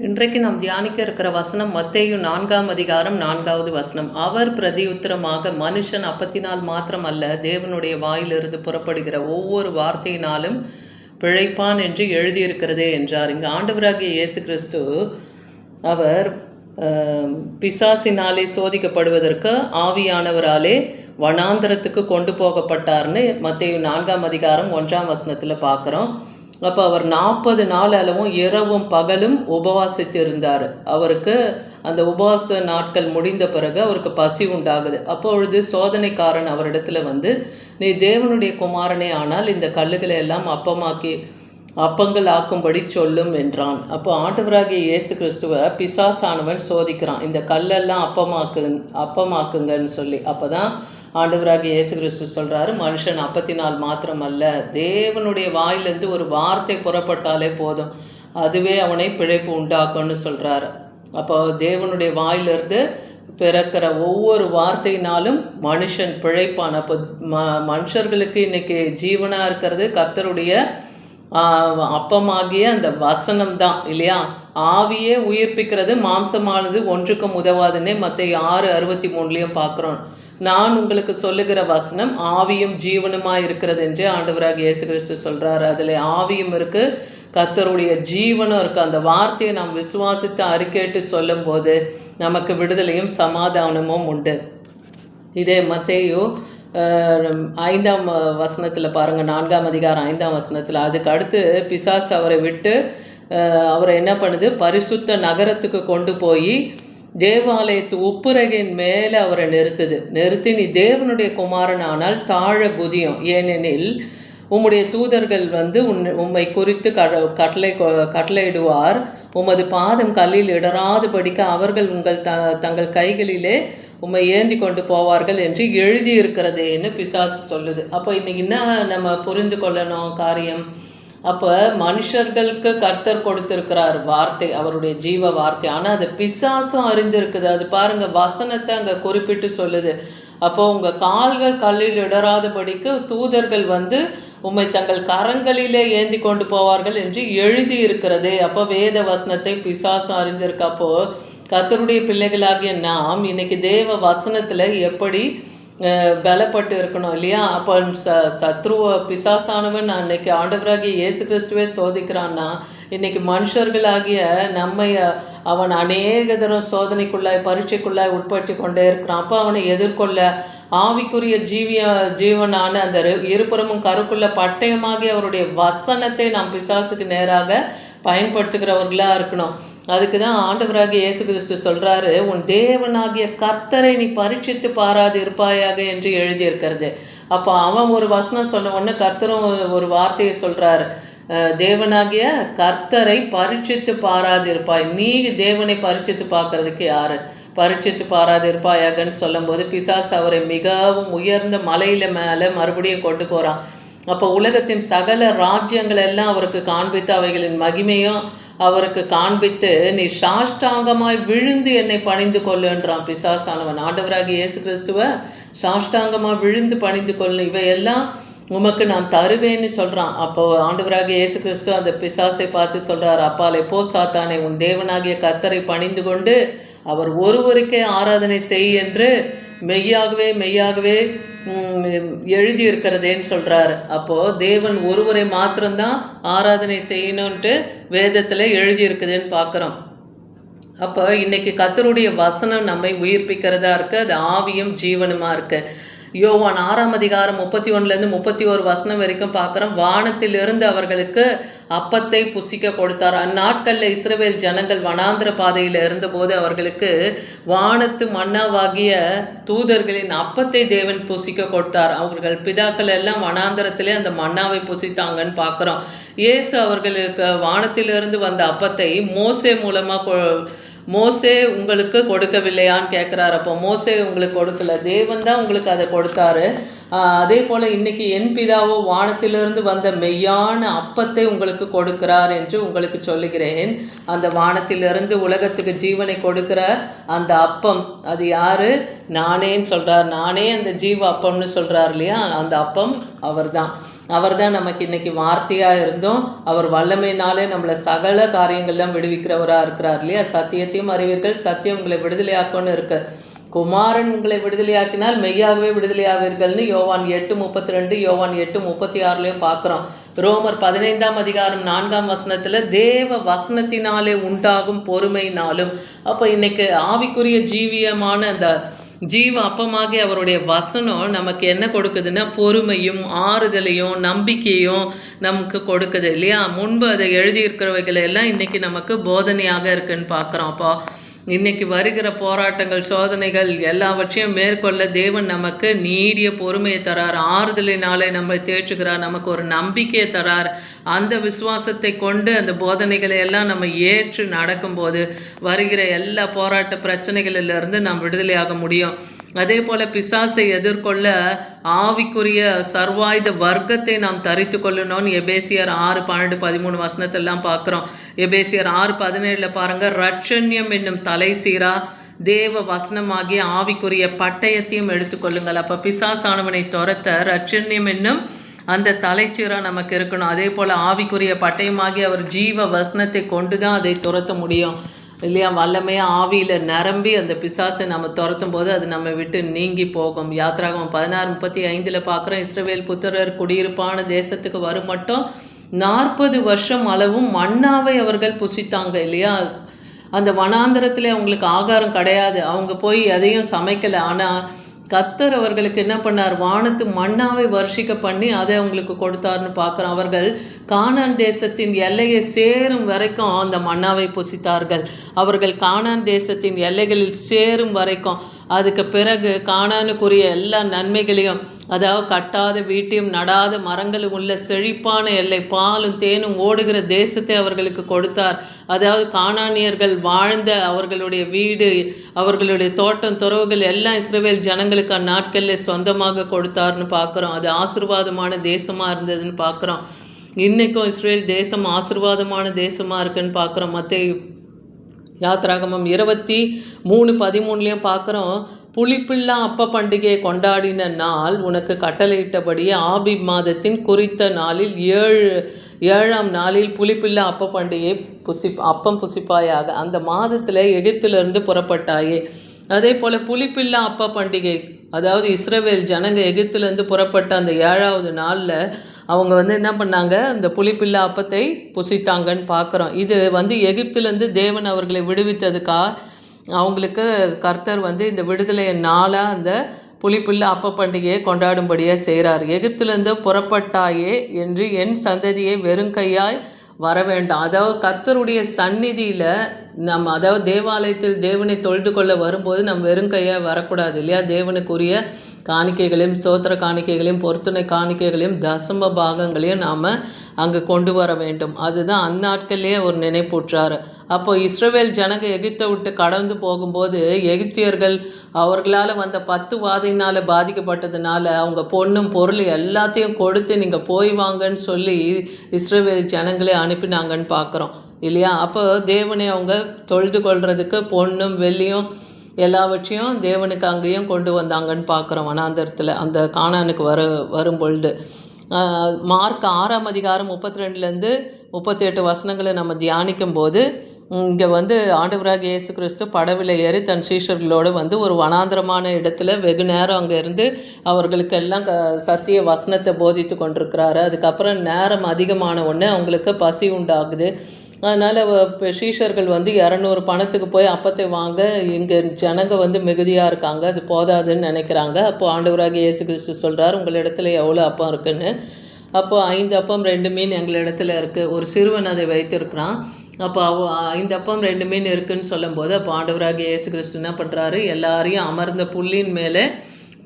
இன்றைக்கு நாம் தியானிக்க இருக்கிற வசனம் மத்தேயு 4ஆம் அதிகாரம் 4வது வசனம். அவர் பிரதியுத்தரமாக, மனுஷன் அப்பத்தினால் மாத்திரம் அல்ல, தேவனுடைய வாயிலிருந்து புறப்படுகிற ஒவ்வொரு வார்த்தையினாலும் பிழைப்பான் என்று எழுதியிருக்கிறதே என்றார். இங்கு ஆண்டவராகிய இயேசு கிறிஸ்து அவர் பிசாசினாலே சோதிக்கப்படுவதற்கு ஆவியானவராலே வனாந்தரத்துக்கு கொண்டு போகப்பட்டார்னு மத்தேயு 4ஆம் அதிகாரம் 1ஆம் வசனத்தில் பார்க்குறோம். அப்போ அவர் 40 நாள் அளவும் இரவும் பகலும் உபவாசித்து இருந்தார். அவருக்கு அந்த உபவாச நாட்கள் முடிந்த பிறகு அவருக்கு பசி உண்டாகுது. அப்பொழுது சோதனைக்காரன் அவரிடத்துல வந்து, நீ தேவனுடைய குமாரனே ஆனால் இந்த கல்லுகளை எல்லாம் அப்பங்கள் ஆக்கும்படி சொல்லும் என்றான். அப்போ ஆண்டவராகிய இயேசு கிறிஸ்துவை பிசாசானவன் சோதிக்கிறான், இந்த கல்லெல்லாம் அப்பமாக்குங்கன்னு சொல்லி. அப்போ தான் ஆண்டவராகிய இயேசு கிறிஸ்து சொல்கிறாரு, மனுஷன் அப்பத்தினால் மாத்திரம் அல்ல, தேவனுடைய வாயிலிருந்து ஒரு வார்த்தை புறப்பட்டாலே போதும், அதுவே அவனை பிழைப்பு உண்டாக்கும்னு சொல்கிறாரு. அப்போ தேவனுடைய வாயிலிருந்து பிறக்கிற ஒவ்வொரு வார்த்தையினாலும் மனுஷன் பிழைப்பான். அப்போ மனுஷர்களுக்கு இன்னைக்கு ஜீவனாக இருக்கிறது கர்த்தருடைய அப்பமாகிய அந்த வசனம் தான் இல்லையா? ஆவியே உயிர்ப்பிக்கிறது, மாம்சமானது ஒன்றுக்கும் உதவாதுன்னே மத்தேயு 6:63 பார்க்குறோம். நான் உங்களுக்கு சொல்லுகிற வசனம் ஆவியும் ஜீவனுமாய் இருக்கிறது என்று ஆண்டவராக இயேசு கிறிஸ்து சொல்கிறார். அதில் ஆவியும் இருக்குது, கர்த்தருடைய ஜீவனும் இருக்குது. அந்த வார்த்தையை நாம் விசுவாசித்து அறிக்கையிட்டு சொல்லும் போது நமக்கு விடுதலையும் சமாதானமும் உண்டு. இதே மத்தேயு 5ஆம் வசனத்தில் பாருங்கள், 4ஆம் அதிகாரம் 5ஆம் வசனத்தில், அதுக்கு அடுத்து பிசாசு அவரை விட்டு அவரை என்ன பண்ணுது, பரிசுத்த நகரத்துக்கு கொண்டு போய் தேவாலயத்து உப்புரகையின் மேலே அவரை நிறுத்தி நீ தேவனுடைய குமாரன் ஆனால் தாழ குதியும், ஏனெனில் உம்முடைய தூதர்கள் வந்து உம்மை குறித்து கட்டளையிடுவார், உமது பாதம் கல்லில் இடராதுபடிக்க அவர்கள் தங்கள் கைகளிலே உம்மை ஏந்தி கொண்டு போவார்கள் என்று எழுதியிருக்கிறதேன்னு பிசாசு சொல்லுது. அப்போ இன்னைக்கு என்ன நம்ம புரிந்து கொள்ளணும் காரியம்? அப்போ மனுஷர்களுக்கு கர்த்தர் கொடுத்திருக்கிறார் வார்த்தை, அவருடைய ஜீவ வார்த்தை. ஆனால் அது பிசாசும் அறிந்திருக்குது. அது பாருங்கள், வசனத்தை அங்கே குறிப்பிட்டு சொல்லுது. அப்போ உங்கள் கால்கள் கல்லில் இடராதபடிக்கு தூதர்கள் வந்து உம்மை தங்கள் கரங்களிலே ஏந்தி கொண்டு போவார்கள் என்று எழுதி இருக்கிறதே. அப்போ வேத வசனத்தை பிசாசும் அறிந்திருக்கு. அப்போ கர்த்தருடைய பிள்ளைகளாகிய நாம் இன்னைக்கு தேவ வசனத்தில் எப்படி பலப்பட்டு இருக்கணும் இல்லையா? அப்போ சத்ருவ பிசாசானவன் அன்னைக்கு ஆண்டவராகிய இயேசு கிறிஸ்துவே சோதிக்கிறான்னா, இன்னைக்கு மனுஷர்களாகிய நம்மை அவன் அநேக தரம் சோதனைக்குள்ளாய் பரீட்சைக்குள்ளாய் உட்படுத்தி கொண்டே இருக்கிறான். அப்போ அவனை எதிர்கொள்ள ஆவிக்குரிய ஜீவனான அந்த இருபுறமும் கருக்குள்ள பட்டயமாகி அவருடைய வசனத்தை நாம் பிசாசுக்கு நேராக பயன்படுத்துகிறவர்களாக இருக்கணும். அதுக்கு தான் ஆண்டவராகிய இயேசு கிறிஸ்து சொல்கிறாரு, உன் தேவனாகிய கர்த்தரை நீ பரீட்சித்து பாராது இருப்பாயாக என்று எழுதியிருக்கிறது. அப்போ அவன் ஒரு வசனம் சொன்ன உடனே கர்த்தரும் ஒரு வார்த்தையை சொல்கிறாரு, தேவனாகிய கர்த்தரை பரீட்சித்து பாராது இருப்பாய். நீ தேவனை பரீட்சித்து பார்க்கறதுக்கு யாரு? பரீட்சித்து பாராது இருப்பாயாகன்னு சொல்லும் போது பிசாசு அவரை மிகவும் உயர்ந்த மலையில மேலே மறுபடியும் கொண்டு போகிறான். அப்போ உலகத்தின் சகல ராஜ்யங்கள் எல்லாம் அவருக்கு காண்பித்து அவைகளின் மகிமையும் அவருக்கு காண்பித்து, நீ சாஷ்டாங்கமாய் விழுந்து என்னை பணிந்து கொள்ளுன்றான் பிசாசானவன். ஆண்டவராகிய இயேசு கிறிஸ்துவை சாஷ்டாங்கமாக விழுந்து பணிந்து கொள்ளு, இவையெல்லாம் உமக்கு நான் தருவேன்னு சொல்கிறான். அப்போ ஆண்டவராகிய இயேசு கிறிஸ்து அந்த பிசாசை பார்த்து சொல்கிறார், அப்பாலே போ சாத்தானே, உன் தேவனாகிய கர்த்தரை பணிந்து கொண்டு அவர் ஒருவருக்கே ஆராதனை செய் என்று மெய்யாகவே எழுதியிருக்கிறதேன்னு சொல்கிறாரு. அப்போது தேவன் ஒருவரை மாத்திரம்தான் ஆராதனை செய்யணுன்ட்டு வேதத்தில் எழுதியிருக்குதுன்னு பார்க்குறோம். அப்போ இன்னைக்கு கர்த்தருடைய வசனம் நம்மை உயிர்ப்பிக்கிறதா இருக்குது, அது ஆவியும் ஜீவனுமா இருக்குது. யோவான் 6ஆம் அதிகாரம் 31 31 வசனம் வரைக்கும் பார்க்குறோம். வானத்திலிருந்து அவர்களுக்கு அப்பத்தை புசிக்க கொடுத்தார். அந்நாட்களில் இஸ்ரவேல் ஜனங்கள் வனாந்திர பாதையில் இருந்தபோது அவர்களுக்கு வானத்து மன்னாவாகிய தூதர்களின் அப்பத்தை தேவன் புசிக்க கொடுத்தார். அவர்கள் பிதாக்கள் எல்லாம் வனாந்திரத்திலே அந்த மன்னாவை புசித்தாங்கன்னு பார்க்குறோம். இயேசு அவர்களுக்கு வானத்திலிருந்து வந்த அப்பத்தை மோசே உங்களுக்கு கொடுக்கவில்லையான்னு கேட்குறாரு. அப்போ மோசே உங்களுக்கு கொடுக்கல, தேவன் தான் உங்களுக்கு அதை கொடுத்தாரு. அதே போல் இன்னைக்கு என் பிதாவோ வானத்திலிருந்து வந்த மெய்யான அப்பத்தை உங்களுக்கு கொடுக்கிறார் என்று உங்களுக்கு சொல்லுகிறேன். அந்த வானத்திலிருந்து உலகத்துக்கு ஜீவனை கொடுக்கிற அந்த அப்பம் அது யாரு? நானேன்னு சொல்கிறார். நானே அந்த ஜீவ அப்பம்னு சொல்கிறார் இல்லையா? அந்த அப்பம் அவர் தான். அவர் தான் நமக்கு இன்னைக்கு வார்த்தையாக இருந்தோம். அவர் வல்லமையினாலே நம்மளை சகல காரியங்கள்லாம் விடுவிக்கிறவராக இருக்கிறார் இல்லையா. சத்தியத்தையும் அறிவீர்கள், சத்தியம் உங்களை விடுதலையாக்கும்னு இருக்கு. குமாரன் உங்களை விடுதலையாக்கினால் மெய்யாகவே விடுதலையாவீர்கள்னு யோவான் 8:32, யோவான் 8:36 பார்க்குறோம். ரோமர் 15ஆம் அதிகாரம் 4ஆம் வசனத்தில் தேவ வசனத்தினாலே உண்டாகும் பொறுமையினாலும். அப்போ இன்னைக்கு ஆவிக்குரிய ஜீவியமான அந்த ஜீவ அப்பமாகி அவருடைய வசனம் நமக்கு என்ன கொடுக்குதுன்னா பொறுமையும் ஆறுதலையும் நம்பிக்கையும் நமக்கு கொடுக்குது இல்லையா. முன்பு அதை எழுதியிருக்கிறவைகளை எல்லாம் இன்னைக்கு நமக்கு போதனையாக இருக்குன்னு பார்க்குறோம். அப்போ இன்னைக்கு வருகிற போராட்டங்கள், சோதனைகள் எல்லாவற்றையும் மேற்கொள்ள தேவன் நமக்கு நீடிய பொறுமையை தரார், ஆறுதலினாலே நம்மை தேற்றுகிறார், நமக்கு ஒரு நம்பிக்கையை தரார். அந்த விசுவாசத்தை கொண்டு அந்த போதனைகளை எல்லாம் நம்ம ஏற்று நடக்கும்போது வருகிற எல்லா போராட்ட பிரச்சனைகளிலிருந்து நாம் விடுதலையாக முடியும். அதே போல பிசாசை எதிர்கொள்ள ஆவிக்குரிய சர்வாயுத வர்க்கத்தை நாம் தரித்து கொள்ளணும்னு எபேசியர் 6:12-13 வசனத்தெல்லாம் பார்க்குறோம். எபேசியர் 6:17 பாருங்க, ரட்சண்யம் என்னும் தலை சீரா தேவ வசனமாகிய ஆவிக்குரிய பட்டயத்தையும் எடுத்துக்கொள்ளுங்கள். அப்போ பிசாசானவனை துரத்த ரட்சண்யம் என்னும் அந்த தலைச்சீரா நமக்கு இருக்கணும். அதே போல் ஆவிக்குரிய பட்டயமாகி அவர் ஜீவ வசனத்தை கொண்டு தான் அதை துரத்த முடியும் இல்லையா. வல்லமையாக ஆவியில் நிரம்பி அந்த பிசாசை நம்ம துரத்தும் போது அது நம்ம விட்டு நீங்கி போகும். யாத்திராகமம் 16:35 பார்க்குறோம், இஸ்ரவேல் புத்திரர் குடியிருப்பான தேசத்துக்கு வரும் மட்டும் 40 வருஷம் அளவும் மன்னாவை அவர்கள் புசித்தாங்க இல்லையா. அந்த வனாந்திரத்தில் அவங்களுக்கு ஆகாரம் கிடையாது, அவங்க போய் எதையும் சமைக்கலை. ஆனால் கர்த்தர் அவர்களுக்கு என்ன பண்ணார், வானத்து மன்னாவை வருஷிக்க பண்ணி அதை அவங்களுக்கு கொடுத்தார்னு பார்க்குறோம். அவர்கள் கானான் தேசத்தின் எல்லையை சேரும் வரைக்கும் அந்த மன்னாவை புசித்தார்கள். அவர்கள் கானான் தேசத்தின் எல்லைகளில் சேரும் வரைக்கும், அதுக்கு பிறகு கானானுக்குரிய எல்லா நன்மைகளையும், அதாவது கட்டாத வீட்டையும் நடாத மரங்களும் உள்ள செழிப்பான எல்லை, பாலும் தேனும் ஓடுகிற தேசத்தை அவர்களுக்கு கொடுத்தார். அதாவது கானானியர்கள் வாழ்ந்த அவர்களுடைய வீடு, அவர்களுடைய தோட்டம் துறவுகள் எல்லாம் இஸ்ரவேல் ஜனங்களுக்கு அந்நாட்களில் சொந்தமாக கொடுத்தார்னு பார்க்குறோம். அது ஆசீர்வாதமான தேசமாக இருந்ததுன்னு பார்க்குறோம். இன்றைக்கும் இஸ்ரேல் தேசம் ஆசீர்வாதமான தேசமாக இருக்குன்னு பார்க்குறோம். மத்தேயு யாத்திராகமம் 23:13 பார்க்குறோம், புளிப்பில்லா அப்ப பண்டிகையை கொண்டாடின நாள் உனக்கு கட்டளையிட்டபடி ஆபிப் மாதத்தின் குறித்த நாளில் 7ஆம் நாளில் புளிப்பில்லா அப்ப பண்டிகையை அப்பம் புசிப்பாயாக. அந்த மாதத்தில் எகிப்திலிருந்து புறப்பட்டாயே. அதே போல் புளிப்பில்லா அப்ப பண்டிகை, அதாவது இஸ்ரவேல் ஜனங்க எகிப்திலேருந்து புறப்பட்ட அந்த 7ஆவது நாளில் அவங்க என்ன பண்ணாங்க, அந்த புளிப்பில்லா அப்பத்தை புசித்தாங்கன்னு பார்க்குறோம். இது எகிப்திலேருந்து தேவன் அவர்களை விடுவித்ததுக்கா அவங்களுக்கு கர்த்தர் இந்த விடுதலை நாளாக அந்த புளிப்பில்லா அப்ப பண்டிகையை கொண்டாடும்படியாக செய்கிறார். எகிப்திலேருந்து புறப்பட்டாயே என்று என் சந்ததியை வெறுங்கையாய் வர வேண்டாம். அதாவது கர்த்தருடைய சந்நிதியில் நம்ம, அதாவது தேவாலயத்தில் தேவனை தொழுது கொள்ள வரும்போது நம்ம வெறுங்கையாக வரக்கூடாது இல்லையா. தேவனுக்குரிய காணிக்கைகளையும் சோத்திர காணிக்கைகளையும் பொருத்துணை காணிக்கைகளையும் தசம பாகங்களையும் நாம் அங்கே கொண்டு வர வேண்டும். அதுதான் அந்நாட்களிலே ஒரு நினைப்பூற்றார். அப்போ இஸ்ரவேல் ஜனங்க எகிப்தை விட்டு கடந்து போகும்போது எகிப்தியர்கள் அவர்களால் வந்த 10 வாதையினால் பாதிக்கப்பட்டதுனால அவங்க பொண்ணும் பொருள் எல்லாத்தையும் கொடுத்து நீங்கள் போய் வாங்கன்னு சொல்லி இஸ்ரவேல் ஜனங்களே அனுப்பினாங்கன்னு பார்க்குறோம் இல்லையா. அப்போ தேவனை அவங்க தொழுது கொள்றதுக்கு பொண்ணும் வெள்ளியும் எல்லாவற்றையும் தேவனுக்கு அங்கேயும் கொண்டு வந்தாங்கன்னு பார்க்குறோம் வனாந்தரத்தில் அந்த கானானுக்கு வரும் பொழுது. மார்க் 6ஆம் அதிகாரம் 32-38 வசனங்களை நம்ம தியானிக்கும் போது இங்கே ஆண்டவராகிய இயேசு கிறிஸ்து படவில் ஏறி தன் சீஷர்களோடு ஒரு வனாந்திரமான இடத்துல வெகு நேரம் அங்கே இருந்து அவர்களுக்கெல்லாம் சத்திய வசனத்தை போதித்து கொண்டிருக்கிறாரு. அதுக்கப்புறம் நேரம் அதிகமான உடனே அவங்களுக்கு பசி உண்டாகுது. அதனால் சீஷர்கள் 200 பணத்துக்கு போய் அப்பத்தை வாங்க, இங்கே ஜனங்க மிகுதியாக இருக்காங்க, அது போதாதுன்னு நினைக்கிறாங்க. அப்போது ஆண்டவராகிய இயேசு கிறிஸ்து சொல்கிறார், உங்களிடத்துல எவ்வளோ அப்பம் இருக்குன்னு. அப்போது 5 அப்பம் 2 மீன் எங்களிடத்துல இருக்குது. ஒரு சிறுவன் அதை வைத்திருக்கிறான். அப்போ 5 அப்பம் 2 மீன் இருக்குதுன்னு சொல்லும்போது அப்போ ஆண்டவராகிய இயேசு கிறிஸ்து என்ன பண்ணுறாரு, எல்லாரையும் அமர்ந்த புல்லின் மேலே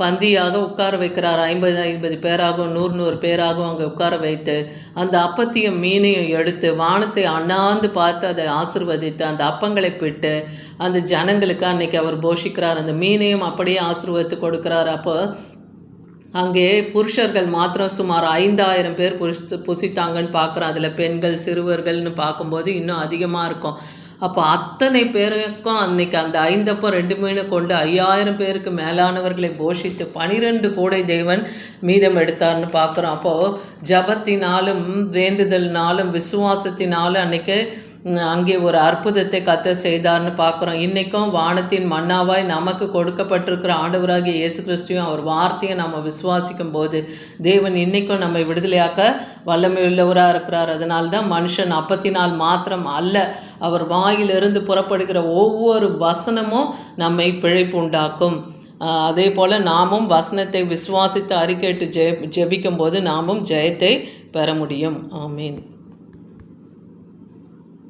பந்தியாக உட்கார வைக்கிறார். 50 பேராகவும் 100 பேராகவும் அங்கே உட்கார வைத்து அந்த அப்பத்தையும் மீனையும் எடுத்து வானத்தை அண்ணாந்து பார்த்து அதை ஆசீர்வதித்து அந்த அப்பங்களை பிட்டு அந்த ஜனங்களுக்கு அன்னைக்கு அவர் போஷிக்கிறார். அந்த மீனையும் அப்படியே ஆசீர்வதித்து கொடுக்குறார். அப்போ அங்கே புருஷர்கள் மாத்திரம் சுமார் 5000 பேர் புசித்தாங்கன்னு பார்க்குறோம். அதில் பெண்கள் சிறுவர்கள்னு பார்க்கும்போது இன்னும் அதிகமாக இருக்கும். அப்போ அத்தனை பேருக்கும் அன்னைக்கு அந்த 5 அப்பம் 2 மீனை கொண்டு 5000 பேருக்கு மேலானவர்களை போஷித்து 12 கூடை தேவன் மீதம் எடுத்தார்னு பார்க்குறோம். அப்போது ஜபத்தினாலும் வேண்டுதல்னாலும் விசுவாசத்தினாலும் அன்னைக்கு அங்கே ஒரு அற்புதத்தை கர்த்தர் செய்தார்னு பார்க்குறோம். இன்றைக்கும் வானத்தின் மன்னாவாய் நமக்கு கொடுக்கப்பட்டிருக்கிற ஆண்டவராகிய இயேசு கிறிஸ்துவையும் அவர் வார்த்தையை நம்ம விசுவாசிக்கும் போது தேவன் இன்றைக்கும் நம்மை விடுதலையாக்க வல்லமை உள்ளவராக இருக்கிறார். அதனால்தான் மனுஷன் அப்பத்தினால் மாத்திரம் அல்ல, அவர் வாயிலிருந்து புறப்படுகிற ஒவ்வொரு வசனமும் நம்மை பிழைப்பு உண்டாக்கும். அதே போல் நாமும் வசனத்தை விசுவாசித்து அறிக்கையிட்டு ஜெபிக்கும் போது நாமும் ஜெயத்தை பெற முடியும். ஆமீன்.